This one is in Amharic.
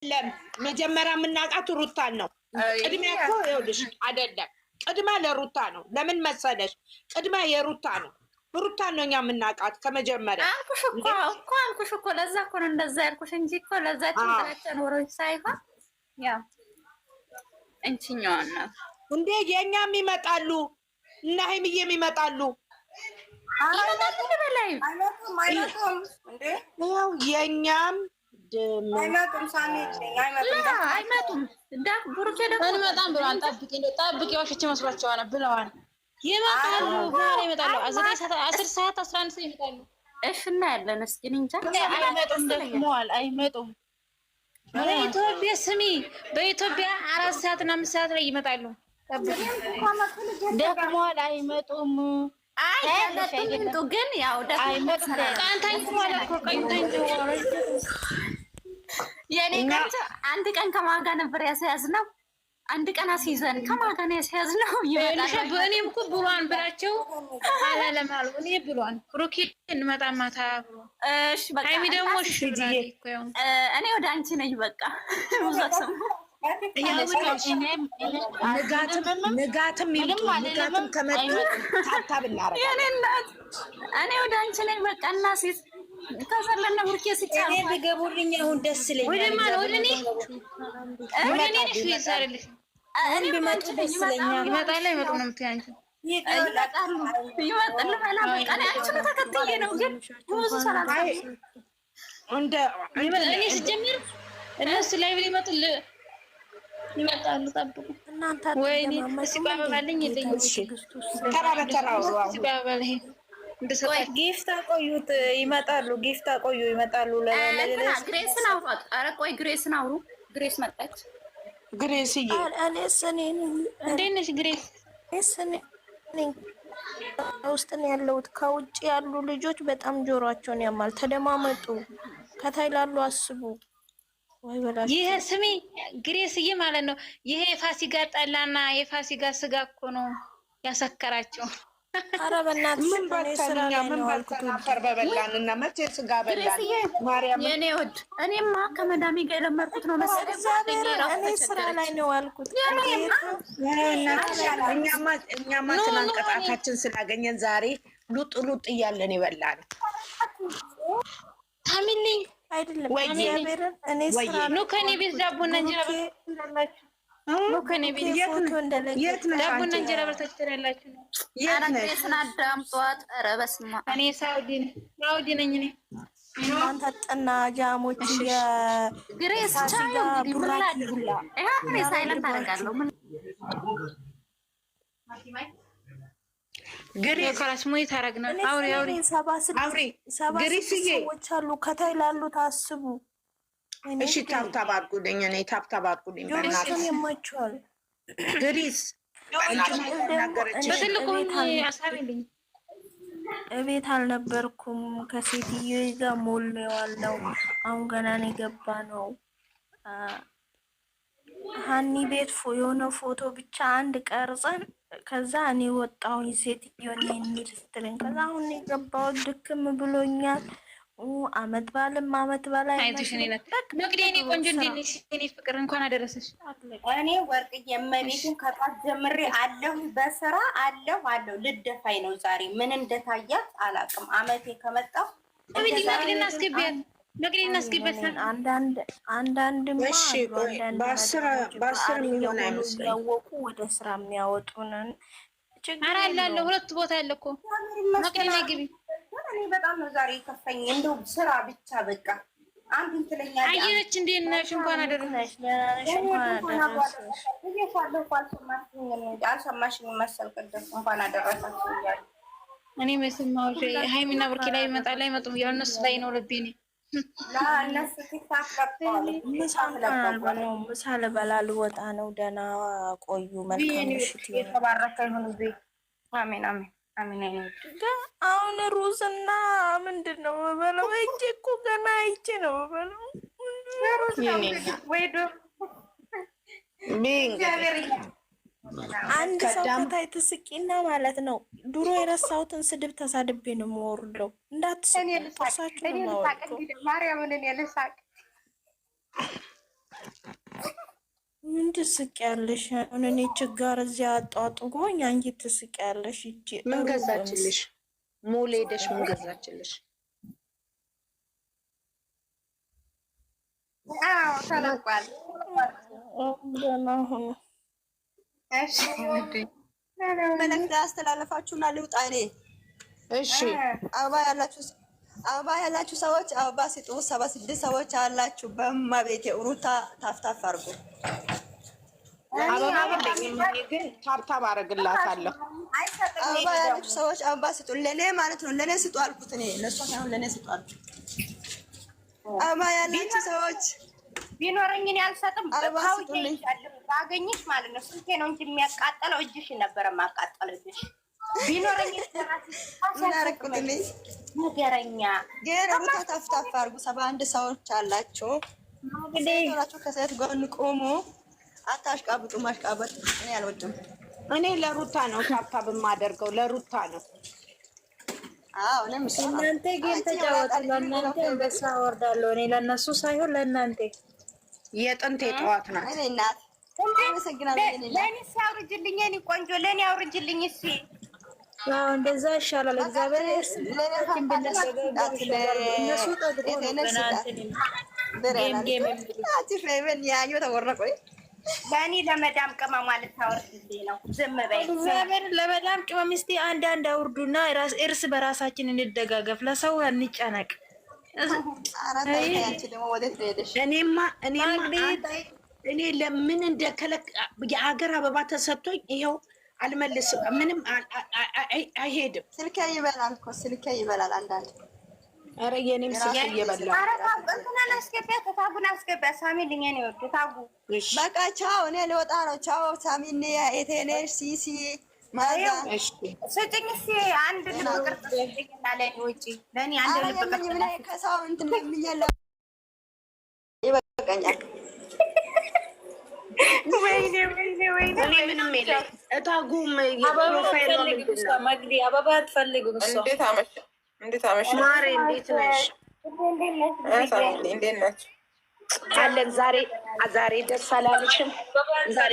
አይደለም መጀመሪያ የምናውቃት ሩታን ነው። ቅድሚያ እኮ ይኸውልሽ አይደለም ቅድሚያ ለሩታ ነው። ለምን መሰለሽ? ቅድሚያ የሩታ ነው። ሩታን ነው እኛ የምናውቃት ከመጀመሪያ። አልኩሽ እኮ ለዛ እኮ ነው እንደዛ ያልኩሽ እንጂ እኮ ለዛችን ጥላቻ ኖሮች ሳይሆን ያው እንችኛዋን ነው እንዴ። የእኛም ይመጣሉ እና ሀይሚዬም ይመጣሉ። አይመጡም እንዴ? ያው የእኛም አይመጡም። ቡሩኬ ደግሞ እንመጣም ብለዋል። ጠብቂ ዋሽቼ መስሏቸዋል ብለዋል። ይመጣሉ ይመጣሉ። 9 ሰዓት 10 ሰዓት 11 ሰዓት ይመጣሉ። እሺ እናያለን። እስኪ እንጃ አይመጡም። ደክመዋል። አይመጡም። በኢትዮጵያ ስሚ፣ በኢትዮጵያ 4 ሰዓት እና 5 ሰዓት ላይ ይመጣሉ። ደክመዋል። አይመጡም። አይመጡ ግን ያው የኔ ቀንጆ አንድ ቀን ከማን ጋር ነበር ያስያዝነው? አንድ ቀን አስይዘን ከማን ጋር ነው ያስያዝነው? ይመጣል። እኔም እኮ ብሏን ብላቸው አላለም አሉ። እኔ ብሏን ብሩኬ እንመጣ ማታ ብሎ እሺ በቃ ሃይሚ ደግሞ እሺ እኔ ወደ አንቺ ነኝ በቃ ሙዛሰሙ ንጋትም ከመጡ ታብታብ እናደርጋለን። የኔ እናት እኔ ወደ አንቺ ነኝ በቃ እናሲዝ ከሰለነ ቡርኬ ሲጫው እኔ ቢገቡልኝ አሁን ደስ ይለኛል። ወደ እኔ እሺ ይሳርልሽ እኔ ቢመጡ ደስ ይለኛል። ይመጣል አይመጡ ነው የምትያንቺ? ይመጣሉ በላ በቃ አንቺ ተከትዬ ነው ግን ብዙ ሰላም እንደ እኔ ስጀምር እነሱ ላይ ይመጣሉ። ጠብቁ እናንተ ወይኔ ሲባባልኝ የለኝም። ተራ በተራው ጊፍት አቆዩት ይመጣሉ። ጊፍት አቆዩ ይመጣሉ። ግሬስን አውሯት። ኧረ ቆይ ግሬስን አውሩ። ግሬስ መጣች። ግሬስዬ እንዴት ነሽ ግሬስ? ውስጥ ነው ያለሁት። ከውጭ ያሉ ልጆች በጣም ጆሮአቸውን ያማል። ተደማመጡ። ከታይላሉ አስቡ። ወይ በላሽ ይሄ ስሚ ግሬስዬ ማለት ነው። ይሄ የፋሲካ ጠላና የፋሲካ ስጋ እኮ ነው ያሰከራቸው። ኧረ በእናትሽ ምን በልተንኛ ምን በልተን አፈር በበላንና መቼ ስጋ በላን? ማርያም የኔ ውድ እኔማ ከመዳሜ ጋር የለመድኩት ነው መሰለኝ። እኔ ስራ ላይ ነው ያልኩት። እኛማ ትናንት ቅጣታችን ስላገኘን ዛሬ ሉጥ ሉጥ እያለን ይበላል። ታሚልኝ አይደለም እግዚአብሔርን እኔ ስራ ነው ከኔ ቤት ዳቦና እንጀራ በልታችሁ ነው ከኔ ቤት የት ነሽ? ዳቦና እንጀራ በልታችሁ ትላላችሁ ነው። የት ነሽ? ግሬስን አዳምጧት። ኧረ በስመ አብ እኔ ሳውዲ ነኝ እኔ እናንተ ጥና ጃሞች ግሬስ ቻዩ ቡራኪላ እኔ ሳይለንት አደርጋለሁ። ምን ግሬስ ከራስ ሞይ ታረግና አውሪ ግሬስዬ ሰዎች አሉ ከታይ ላሉ ታስቡ። እሺ ታብታብ አድርጉልኝ። እኔ ታብታብ አድርጉልኝ። ጆሮአቸውን የማይችዋል ግሬስ በትልቁ አሳቢልኝ። እቤት አልነበርኩም። ከሴትዮ ጋር ሞልዋለው። አሁን ገና ነው የገባ ነው። ሀኒ ቤት የሆነ ፎቶ ብቻ አንድ ቀርጸን ከዛ እኔ ወጣሁኝ። ሴትዮን የሚል ስትለኝ ከዛ አሁን የገባው ድክም ብሎኛል። አመት በላይ መቅደኔ ቆንጆ እንዴት ነሽ? እኔ ፍቅር እንኳን አደረሰሽ። እኔ ወርቅዬ እመቤቴን ከጧት ጀምሬ አለሁ በስራ አለሁ ልደፋኝ ነው ዛሬ። ምን እንደታያት አላውቅም። አመቴ ከመጣሁ መቅደና አስገቢያት መቅደና አስገቢያት። አንዳንድማ በአስር የሚሆን አይመስለኝም ያወቁ ወደ ስራ የሚያወጡንን ኧረ አለ ሁለት ቦታ ያለ እኮ መቅደና ግቢ። እኔ በጣም ነው ዛሬ የከፋኝ። እንደው ስራ ብቻ በቃ አንዱን ትለኛለች። አየነች እንዴት ነሽ? እንኳን አደረሰሽ። አልሰማሽኝም መሰል ቅድም እንኳን አደረሳችሁ እያሉ እኔ መስማው ሃይሚና ብርኬ ላይ ይመጣል ላይ መጡ ያው እነሱ ላይ ነው ልቤ ነው ለእነሱ ምሳ ልበላ ልወጣ ነው። ደህና ቆዩ። መልካም ምሽት። የተባረከ ይሁን። አሜን አሜን አሜን። አሁን ሩዝና ምንድን ነው በለው? እጄ እኮ ገና አይቼ ነው በለው። አንድ ሰው ከታይ ትስቂና ማለት ነው። ድሮ የረሳሁትን ስድብ ተሳድቤ ነው የምወርደው። እንዳትስቁ ተሳችሁ ነው ማሪያምን። እኔ ልሳቅ ትስቂያለሽ? አሁን እኔ ችጋር እዚያ አጧጥቦኝ አንቺ ትስቂያለሽ? እጂ ምን ገዛችልሽ? ሞል ሄደሽ ምን ገዛችልሽ? አዎ ተለቋል። ደህና ሁኑ። እሺ መልዕክት አስተላለፋችሁና ልውጣ እኔ። እሺ አበባ ያላችሁ ሰዎች አበባ ስጡ። 76 ሰዎች አላችሁ። በማቤት ሩታ ታፍታፍ አድርጉ። አበባ የለኝም ግን ታብታብ አደርግላታለሁ። አበባ ያላችሁ ሰዎች አበባ ስጡ። ለኔ ማለት ነው። ለኔ ስጡ አልኩት እኔ። ለሷ ሳይሆን ለኔ ስጡ አልኩት። አበባ ያላችሁ ሰዎች ቢኖረኝ እኔ አልሰጥም። ባገኝሽ ማለት ነው። ስንቴ ነው እንጂ የሚያቃጠለው እጅሽ ነበረ ማቃጠለብሽ። ቢኖረኝ እናረኩልኝ ነገረኛ ግን ሩታ ታፍታፍ አድርጉ። 71 ሰዎች አላችሁ። ሴቶቻችሁ ከሴት ጎን ቆሙ። አታሽቃብጡ። ማሽቃበጥ እኔ አልወድም። እኔ ለሩታ ነው ታብታብ የማደርገው፣ ለሩታ ነው። አዎ እኔም እናንተ ግን ተጫወቱ። ለእናንተ በሳ ወርዳለሁ እኔ ለእነሱ ሳይሆን ለእናንተ። የጥንት የጠዋት ናት። እኔ እናት ለእኔ ሲያውርጅልኝ እኔ ቆንጆ ለእኔ አውርጅልኝ። እስኪ ያው እንደዛ ይሻላል። እግዚአብሔር እነሱ ለእኔ ለመዳም ቅመም ማለት ታወርድልኝ ነው። ዝም በይ እግዚአብሔር። ለመዳም ቅመም እስኪ አንዳንድ አውርዱና እርስ በራሳችን እንደጋገፍ፣ ለሰው እንጨነቅ። እኔ ለምን እንደከለክ የሀገር አበባ ተሰጥቶኝ ይኸው አልመልስም። ምንም አይሄድም። ስልኬ ይበላል እኮ ስልኬ ይበላል። አንዳንድ ኧረ የኔም ስልክ እየበላ እንትናን አስገቢያ፣ ታጉን አስገቢያ። ሳሚልኝ እኔ ወድ ታጉ በቃ ቻው። እኔ ልወጣ ነው። ቻው ሳሚኔ፣ ኤቴኔሽ፣ ሲሲ ማዛ ስጭኝ። እስኪ አንድ ልብ ቅርጽ ስጭኝና ለእኔ ውጪ ለእኔ አንድ ልብ ቅርጽ ከሰው እንትን ለምኛለ ይበቃኛል። ወይኔ ወይኔ ወይኔ እኔ ምንም የለኝ። እታጉም መግዲ አበባ አትፈልግም። እንዴት አመሽ ማሬ? እንዴት ነሽ? እንዴት ናችሁ? አለን። ዛሬ ደስ አላለሽም? ዛሬ